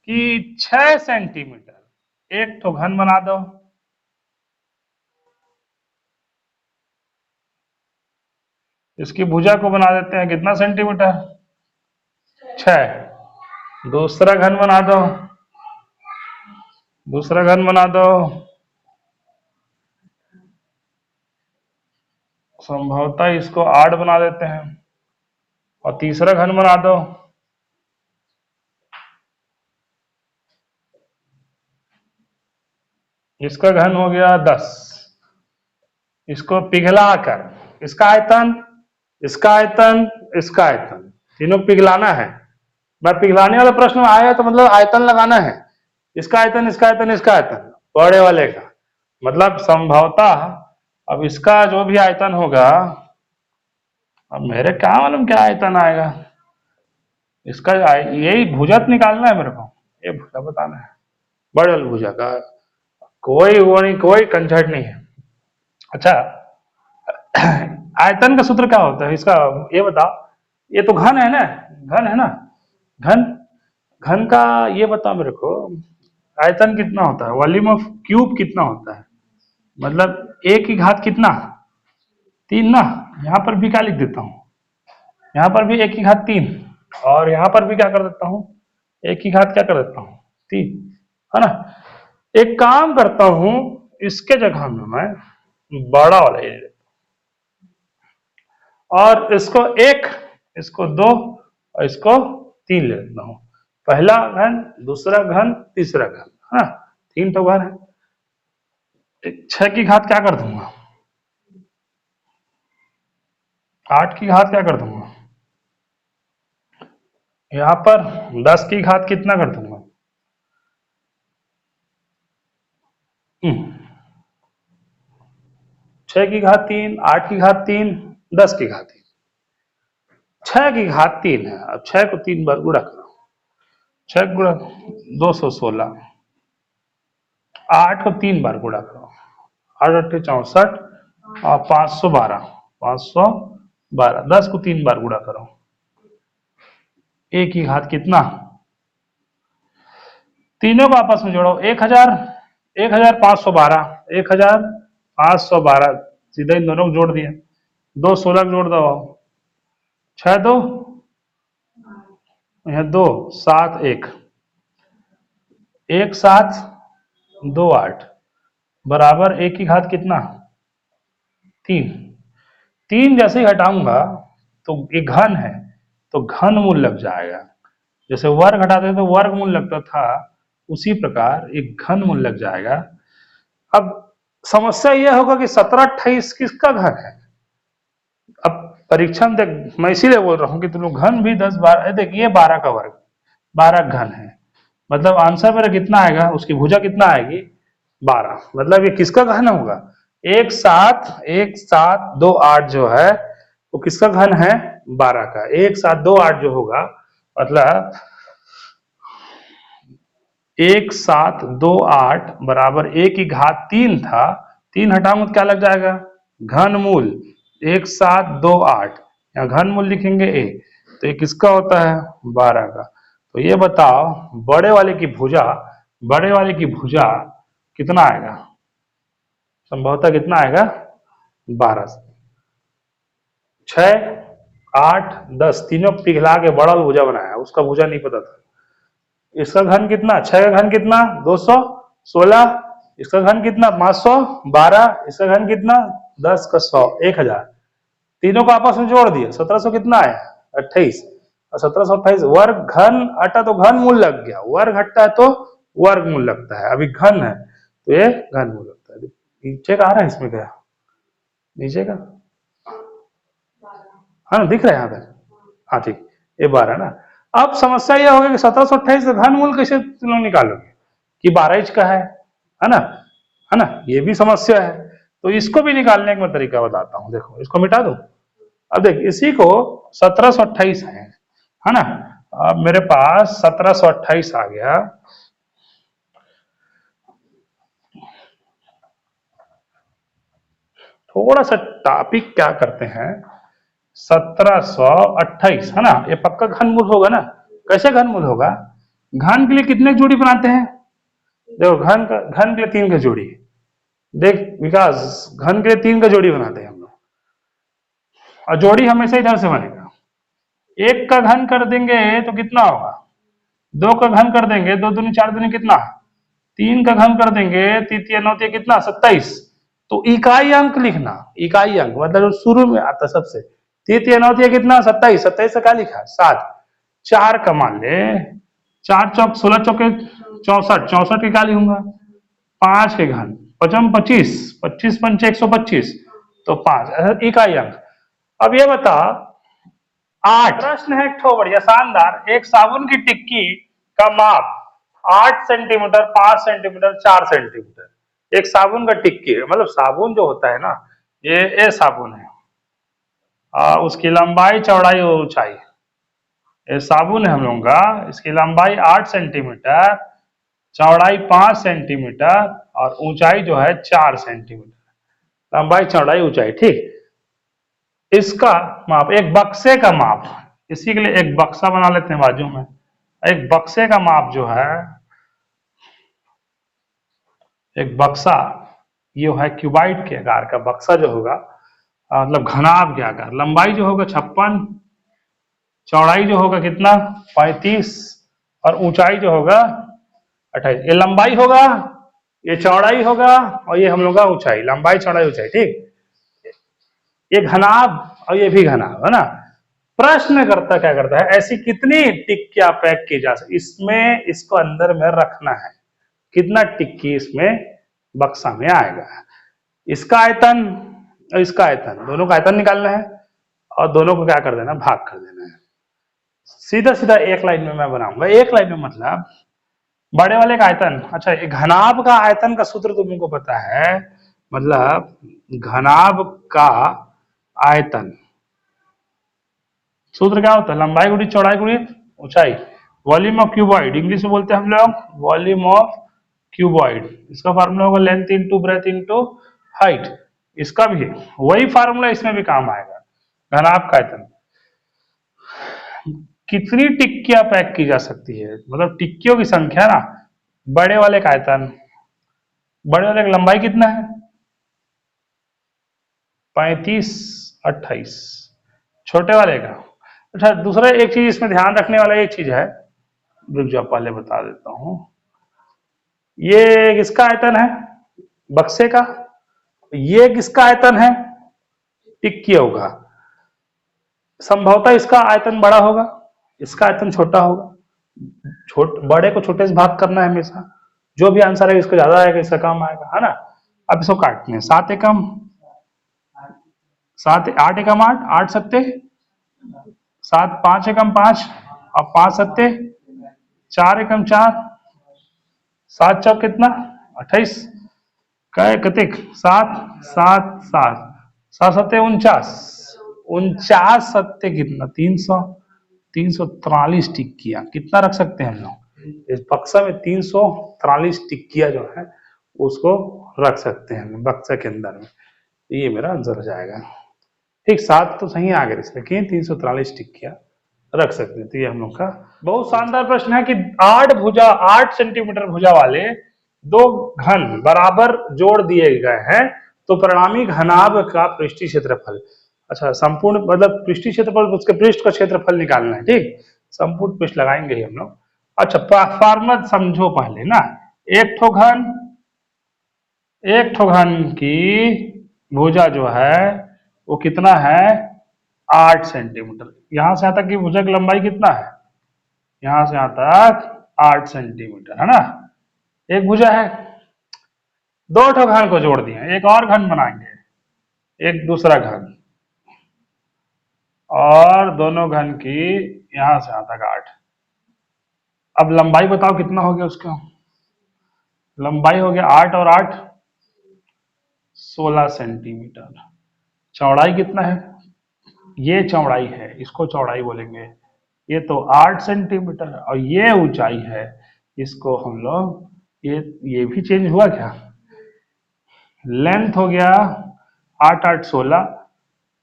कि 6 सेंटीमीटर एक तो घन बना दो। इसकी भुजा को बना देते हैं कितना सेंटीमीटर, 6। दूसरा घन बना दो, दूसरा घन बना दो, संभवतः इसको 8 बना देते हैं। और तीसरा घन बना दो, इसका घन हो गया 10। इसको पिघलाकर इसका आयतन, इसका आयतन, इसका आयतन, तीनों पिघलाना है। मैं पिघलाने वाला प्रश्न में आया तो मतलब आयतन लगाना है। इसका आयतन, इसका आयतन, इसका आयतन, बड़े वाले का मतलब संभवतः अब इसका जो भी आयतन होगा, अब मेरे क्या मालूम क्या आयतन आएगा इसका, यही भुजा निकालना है मेरे को, ये भुजा बताना है बड़े वाली भुजा का। कोई वो नहीं, कोई कंझट नहीं है। अच्छा, आयतन का सूत्र क्या होता है इसका, ये बताओ। ये तो घन है ना, घन है ना, घन, घन का ये बताओ मेरे को, आयतन कितना होता है, वॉल्यूम ऑफ क्यूब कितना होता है, मतलब एक की घात कितना, 3 ना। यहां पर भी क्या लिख देता हूं, यहां पर भी एक की घात 3, और यहां पर भी क्या कर देता हूं, एक की घात क्या कर देता हूं, 3, है ना। एक काम करता हूं, इसके जगह में मैं बड़ा वाला ले लेता हूं, और इसको 1, इसको 2 और इसको 3 ले लेता हूं। पहला घन, दूसरा घन, तीसरा घन, है ना, 3 तो घन है। 6 की घात क्या कर दूंगा, 8 की घात क्या कर दूंगा, यहां पर 10 की घात कितना कर दूंगा, 6 की घात 3, 8 की घात 3, 10 की घात 3, 6 की घात 3 है। अब 6 को 3 बार गुणा करो, 6 गुणा 216, 8 को 3 बार गुणा करो, 8 8 64 और 512, 512, 10 को 3 बार गुणा करो, एक की घात कितना, तीनों को आपस में जोड़ो, 1000, 1512, 1512, सीधा इन दोनों को जोड़ दिया, 2 16 जोड़ दो, 6 2, यह 2 7 1, 1 7 2 8 बराबर एक की घात कितना, 3। 3 जैसे ही हटाऊंगा तो ये घन है तो घन मूल लग जाएगा, जैसे वर्ग हटाते तो वर्ग मूल लगता था, उसी प्रकार एक घन मूल लग जाएगा। अब समस्या यह होगा कि 17 28 किसका घन है। अब परीक्षा में देख, मैं इसीलिए बोल रहा हूं कि तुम लोग घन भी 10 12, देख ये 12 का वर्ग, 12 घन है, मतलब आंसर मेरा कितना आएगा, उसकी भुजा कितना आएगी, 12। मतलब ये किसका घन होगा, 1 7 1 7 2 8 जो है वो किसका घन है, 12 का। 1 7 2 8 जो होगा मतलब 1 7 2 8 बराबर एक की घात 3 था, 3 हटाऊंगा तो क्या लग जाएगा, घन मूल 1 7 2 8, यहाँ घन मूल लिखेंगे ए, तो ये किसका होता है, 12 का। तो ये बताओ बड़े वाले की भुजा, बड़े वाले की भुजा कितना आएगा, संभवतः कितना आएगा, 12। 6 8 10 तीनों पिघला के बड़ा भुजा बनाया, उसका भुजा नहीं पता था। इसका घन कितना, 6 का घन कितना 216, इसका घन कितना 512, इसका घन कितना 10 का 100, 1000, तीनों को आपस में जोड़ दिया, 1700 कितना आया, 28, और 1728 वर्ग घन हटा तो घन मूल लग गया, वर्ग हटता है तो वर्ग मूल लगता है, अभी घन है तो ये घन मूल लगता है। नीचे का आ रहा है इसमें क्या, नीचे का, हाँ दिख रहा है यहाँ पे, हाँ ठीक, ये 12 ना। अब समस्या यह होगी कि 1728 का घन मूल कैसे तुम लोग निकालोगे कि 12 इंच का है ना, है ना, ये भी समस्या है। तो इसको भी निकालने का मैं तरीका बताता हूं, देखो इसको मिटा दो। अब देख इसी को 1728 है ना, अब मेरे पास 1728 आ गया, थोड़ा सा टॉपिक क्या करते हैं, 1728 है ना, ये पक्का घनमूल होगा ना, कैसे घनमूल होगा, घन के लिए कितने की जोड़ी बनाते हैं? देखो घन के लिए 3 का जोड़ी। देख विकास, घन के लिए 3 का जोड़ी बनाते हैं हम लोग, और जोड़ी हमेशा इधर से बनेगा। 1 का घन कर देंगे तो कितना होगा? 2 का घन कर देंगे, 2 दूनी 4 दूनी कितना? 3 का घन कर देंगे, तृतीय नौतीय कितना? 27। तो इकाई अंक लिखना, इकाई अंक मतलब शुरू में आता सबसे, तृतीय नौतीय कितना? 27। 27 से क्या लिखा? 7। 4 का मान ले, 4 चौक 16 चौके 64, 64 के क्या लिखूंगा? 5 के घन, पचम 25, 25 पंचे 125, तो 5 इकाई अंक। अब ये बता 8, प्रश्न है एक ठो बढ़िया शानदार, एक साबुन की टिक्की का माप 8 सेंटीमीटर, 5 सेंटीमीटर, 4 सेंटीमीटर। एक साबुन का टिक्की है, मतलब साबुन जो होता है ना, ये साबुन है, उसकी लंबाई चौड़ाई और ऊंचाई, ये साबुन है हम लोगों का, इसकी लंबाई 8 सेंटीमीटर, चौड़ाई 5 सेंटीमीटर और ऊंचाई जो है 4 सेंटीमीटर। लंबाई चौड़ाई ऊंचाई, ठीक। इसका माप, एक बक्से का माप, इसी के लिए एक बक्सा बना लेते हैं बाजू में। एक बक्से का माप जो है, एक बक्सा ये है क्यूबाइड के आकार का बक्सा जो होगा, मतलब घनाभ के आकार, लंबाई जो होगा 56, चौड़ाई जो होगा कितना? 35 और ऊंचाई जो होगा 28। ये लंबाई होगा, ये चौड़ाई होगा और ये हम लोग का ऊंचाई, लंबाई चौड़ाई ऊंचाई, ठीक। ये घनाभ और ये भी घनाभ है ना। प्रश्नकर्ता क्या करता है, ऐसी कितनी टिक्कियां पैक की जा सकती, इसमें इसको अंदर में रखना है, कितना टिक्की इसमें बक्सा में आएगा। इसका आयतन और इसका आयतन, दोनों का आयतन निकालना है और दोनों को क्या कर देना? भाग कर देना है। सीधा सीधा एक लाइन में मैं बनाऊंगा, एक लाइन में मतलब बड़े वाले का आयतन। अच्छा, घनाभ का आयतन का सूत्र तुमको पता है, मतलब घनाभ का आयतन सूत्र क्या होता है? लंबाई गुणित चौड़ाई गुणित ऊंचाई, वॉल्यूम ऑफ क्यूबॉइड, इंग्लिश में बोलते हैं हम लोग वॉल्यूम ऑफ क्यूबॉइड। इसका फार्मूला होगा length into breadth into height. इसका भी वही फार्मूला इसमें भी काम आएगा। घनाभ का आयतन, कितनी टिक्कियां पैक की जा सकती है, मतलब टिक्कियों की संख्या ना। बड़े वाले का आयतन, बड़े वाले की लंबाई कितना है? 35, 28। छोटे वाले का, अच्छा दूसरा एक चीज इसमें ध्यान रखने वाला एक चीज है, रुक जाओ पहले बता देता हूं। ये किसका आयतन है? बक्से का। ये किसका आयतन है? टिक्कियों का। संभवतः इसका आयतन बड़ा होगा, इसका आयतन छोटा होगा। बड़े को छोटे से भाग करना है हमेशा, जो भी आंसर है इसका ज्यादा आएगा, इसका कम आएगा, है ना। अब इसको काटते हैं, 7 एकम 7, 8 एकम 8, 8 सत्ते 7, 5 एकम 5 और 5 सत्ते 4 एकम 4, 7 चौक कितना? 28, कतिक 7, 7, 7, 7 सत्ते 49, 49 सत्ते कितना? 300, 343 टिक्कियां कितना रख सकते हैं हम लोग इस बक्सा में? 343 टिक्कियां जो है उसको रख सकते हैं बक्सा के अंदर में। ये मेरा आंसर हो जाएगा, ठीक। 7 तो सही आ गए, लेकिन 343 टिक्कियां रख सकते हैं। तो ये हम लोग का बहुत शानदार प्रश्न है कि 8 सेंटीमीटर भुजा वाले दो घन बराबर जोड़ दिए गए हैं, तो परिणामी घनाभ का पृष्ठीय क्षेत्रफल, अच्छा संपूर्ण मतलब पृष्ठीय क्षेत्रफल, उसके पृष्ठ का क्षेत्रफल निकालना है, ठीक। संपूर्ण पृष्ठ लगाएंगे ही हम लोग। अच्छा फार्मूला समझो पहले ना, एक ठो घन की भुजा जो है वो कितना है? 8 सेंटीमीटर। यहां से यहां तक की भुजा की लंबाई कितना है? यहां से यहां तक 8 सेंटीमीटर, है ना। एक भुजा है, दो ठो घन को जोड़ दिए, एक और घन बनाएंगे, एक दूसरा घन, और दोनों घन की यहां से यहां तक 8। अब लंबाई बताओ कितना हो गया उसका? लंबाई हो गया 8 और 8 16 सेंटीमीटर। चौड़ाई कितना है? ये चौड़ाई है, इसको चौड़ाई बोलेंगे। ये तो 8 सेंटीमीटर है और ये ऊंचाई है, इसको हम लोग ये भी चेंज हुआ क्या? लेंथ हो गया 8, 8, 16,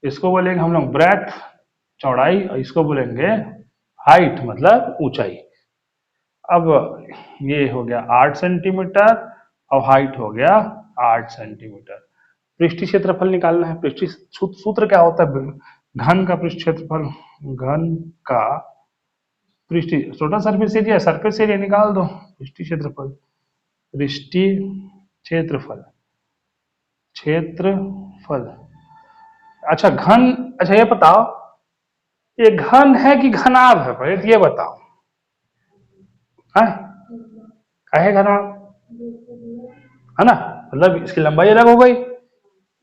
इसको बोलेंगे हम लोग ब्रेथ चौड़ाई और इसको बोलेंगे हाइट मतलब ऊंचाई। अब ये हो गया 8 सेंटीमीटर और हाइट हो गया 8 सेंटीमीटर। पृष्ठीय क्षेत्रफल निकालना है। पृष्ठीय सूत्र क्या होता है? घन का पृष्ठ क्षेत्रफल, घन का पृष्ठीय टोटल सरफेस एरिया निकाल दो। पृष्ठीय क्षेत्रफल, पृष्ठीय क्षेत्रफल, क्षेत्रफल। अच्छा घन, अच्छा ये बताओ ये घन है कि घनाभ है? पहले तो ये बताओ। है काहे घनाभ है ना, मतलब इसकी लंबाई अलग हो गई।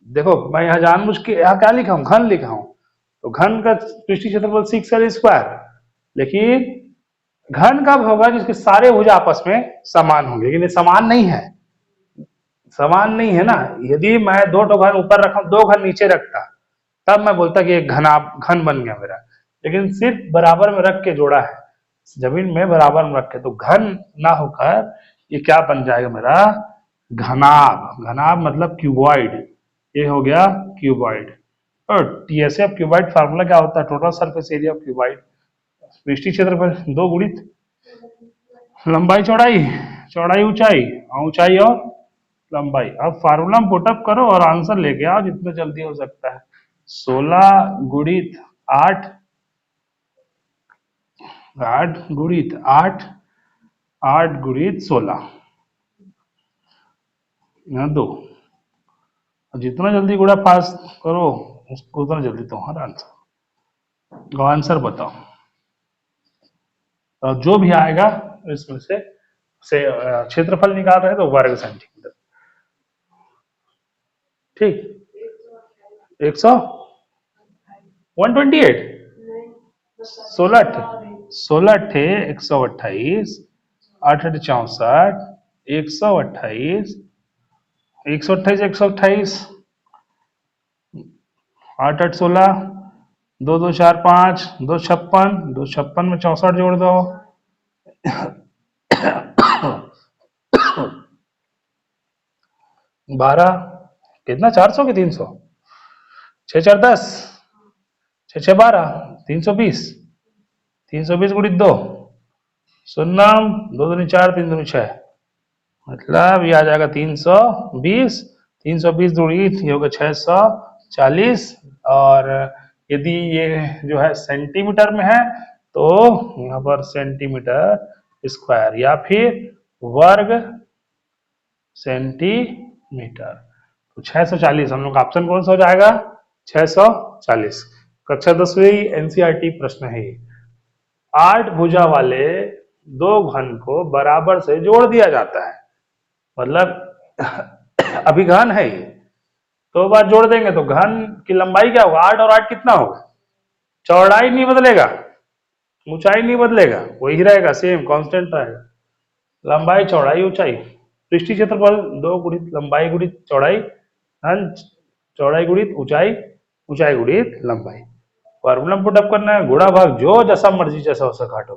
देखो मैं यहाँ जानबूझ के यहाँ क्या लिखा हूँ, घन लिखा हूँ, तो घन का पृष्ठीय क्षेत्रफल 6L²। लेकिन घन कब होगा? जिसके सारे भुजा आपस में समान होंगे, लेकिन ये समान नहीं है, समान नहीं है ना। यदि मैं दो घन ऊपर रखा, दो घन नीचे रखता, तब मैं बोलता कि एक घन बन गया मेरा। लेकिन सिर्फ बराबर में रख के जोड़ा है, जमीन में बराबर में रखे, तो घन ना होकर ये क्या बन जाएगा मेरा? घनाभ। घनाभ मतलब क्यूबॉइड। ये हो गया क्यूबॉइड। और टीएसए क्यूबॉइड फार्मूला क्या होता है? Total surface area of cuboid. पृष्ठीय क्षेत्रफल 2 गुणित लंबाई चौड़ाई, चौड़ाई ऊंचाई, ऊंचाई और लंबाई। अब फार्मूला में पुटअप करो और आंसर लेके आओ जितना जल्दी हो सकता है। 16 गुणित 8, 8 गुणित 8, 8 गुणित 16, यहाँ 2। जितना जल्दी गुणा पास करो उसको उतना जल्दी तुम्हारा आंसर। आंसर बताओ, तो जो भी आएगा इसमें से क्षेत्रफल निकाल रहे हैं तो वर्ग सेंटीमीटर। ठीक, 100, 128, 16 थे 128, 8 8 64, 128, 128, 128, 8 8 16, 2 2 4 5, 2 56, 2 56 में 64 जोड़ दो, 12, कितना? 400 की 300? 6 4 10, 6 6 12, 320, 320 गुणित 2, 0, 2 दूनी 4, 3 दूनी 6, मतलब ये आ जाएगा 320, 320 गुणित ये होगा 640। और यदि ये जो है सेंटीमीटर में है तो यहाँ पर सेंटीमीटर स्क्वायर या फिर वर्ग सेंटीमीटर। तो 640 हम लोग का ऑप्शन कौन सा हो जाएगा? 640। कक्षा 10वीं एनसीईआरटी प्रश्न है ये। 8 भुजा वाले दो घन को बराबर से जोड़ दिया जाता है, मतलब अभी घन है ये, तो बार जोड़ देंगे तो घन की लंबाई क्या होगा? 8 और 8 कितना होगा? चौड़ाई नहीं बदलेगा, ऊंचाई नहीं बदलेगा, वही रहेगा, सेम कांस्टेंट रहेगा। लंबाई चौड़ाई ऊंचाई, पृष्ठीय क्षेत्रफल 2 गुणित लंबाई गुणित चौड़ाई, घन चौड़ाई गुणित ऊंचाई, ऊंचाई गुणित लंबाई। फॉर्मूला पुटअप करना है, गुणा भाग जो जैसा मर्जी जैसा वैसा काटो।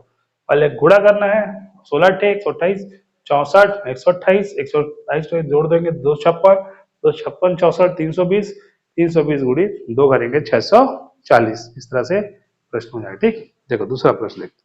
पहले गुणा करना है, 16 टे 128, 64 128, 128 जोड़ देंगे 256, 256 64 320, 320 गुणित 2 करेंगे 640। इस तरह से प्रश्न हो जाएगा। ठीक, देखो दूसरा प्रश्न देखते